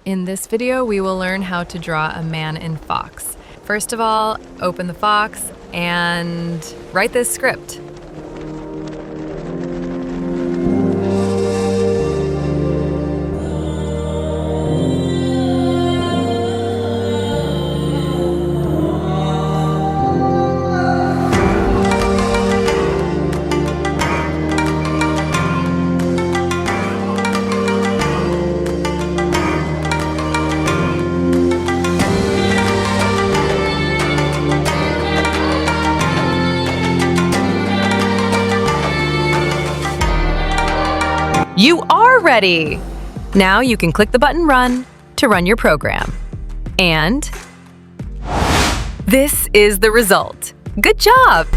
In this video, we will learn how to draw a man in Fox. First of all, open the Fox and write this script. You are ready! Now you can click the button Run to run your program. And this is the result. Good job!